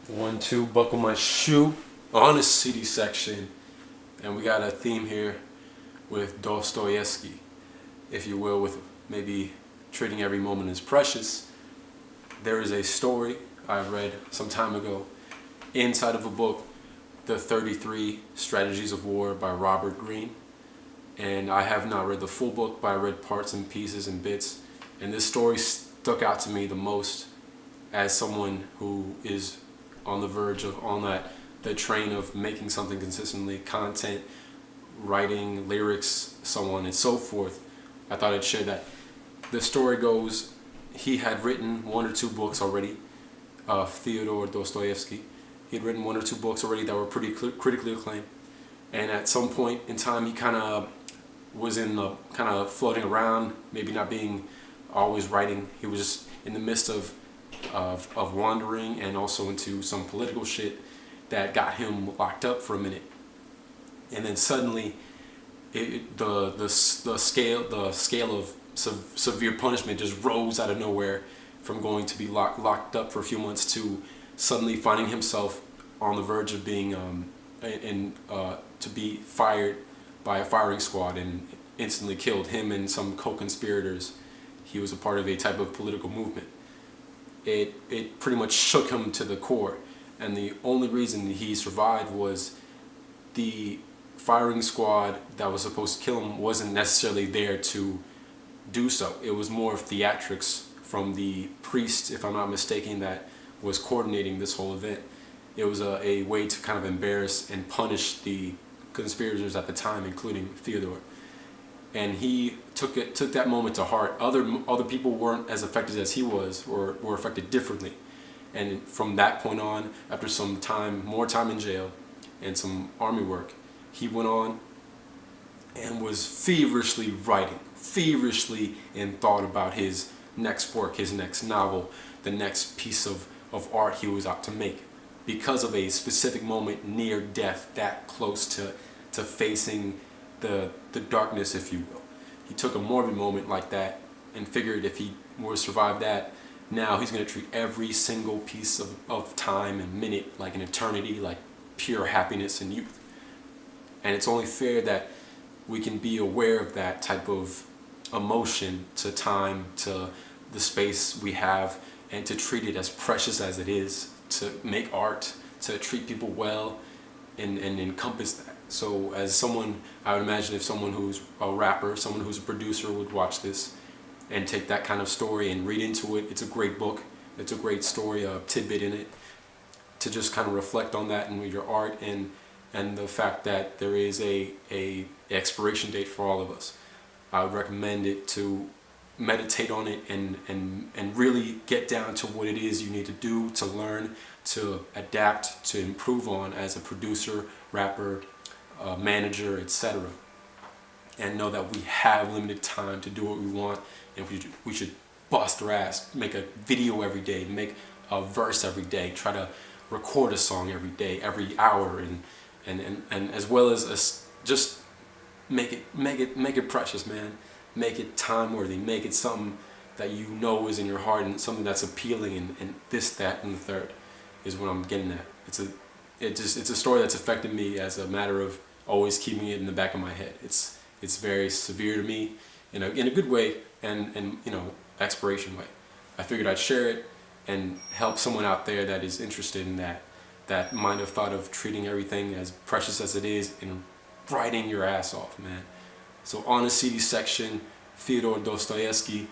One, two, buckle my shoe. On the CD section, and we got a theme here with Dostoyevsky, if you will, with maybe treating every moment as precious. There is a story I read some time ago inside of a book, The 33 Strategies of War by Robert Greene. And I have not read the full book, but I read parts and pieces and bits. And this story stuck out to me the most as someone who is on the verge of the train of making something consistently, content, writing, lyrics, so on and so forth. I thought I'd share that. The story goes, he had written one or two books already, Fyodor Dostoyevsky. He had written one or two books already that were pretty critically acclaimed. And at some point in time, he kind of was floating around, maybe not being always writing. He was just in the midst of wandering and also into some political shit that got him locked up for a minute. And then suddenly, the scale of severe punishment just rose out of nowhere, from going to be locked up for a few months to suddenly finding himself on the verge of being to be fired by a firing squad and instantly killed, him and some co-conspirators. He was a part of a type of political movement. It pretty much shook him to the core, and the only reason he survived was the firing squad that was supposed to kill him wasn't necessarily there to do so. It was more of theatrics from the priest, if I'm not mistaken, that was coordinating this whole event. It was a way to kind of embarrass and punish the conspirators at the time, including Fyodor. And he took that moment to heart. Other people weren't as affected as he was, or were affected differently. And from that point on, after some time, more time in jail and some army work, he went on and was feverishly writing, and thought about his next work, his next novel, the next piece of art he was out to make, because of a specific moment near death, that close to facing the darkness, if you will. He took a morbid moment like that and figured if he were to survive that, now he's going to treat every single piece of time and minute like an eternity, like pure happiness and youth. And it's only fair that we can be aware of that type of emotion to time, to the space we have, and to treat it as precious as it is, to make art, to treat people well, and encompass that. So as someone, I would imagine if someone who's a rapper, someone who's a producer would watch this and take that kind of story and read into it, it's a great book, it's a great story, a tidbit in it, to just kind of reflect on that and read your art, and the fact that there is a expiration date for all of us. I would recommend it to meditate on it and really get down to what it is you need to do to learn, to adapt, to improve on as a producer, rapper, manager, etc. And know that we have limited time to do what we want, and we should bust our ass, make a video every day, make a verse every day, try to record a song every day, every hour, and as well as just make it precious, man. Make it time worthy. Make it something that you know is in your heart, and something that's appealing, and this, that, and the third is what I'm getting at. It's a story that's affected me as a matter of always keeping it in the back of my head. It's very severe to me in a good way, and exploration way. I figured I'd share it and help someone out there that is interested in that might have thought of treating everything as precious as it is and writing your ass off, man. So on the CD section, Fyodor Dostoyevsky,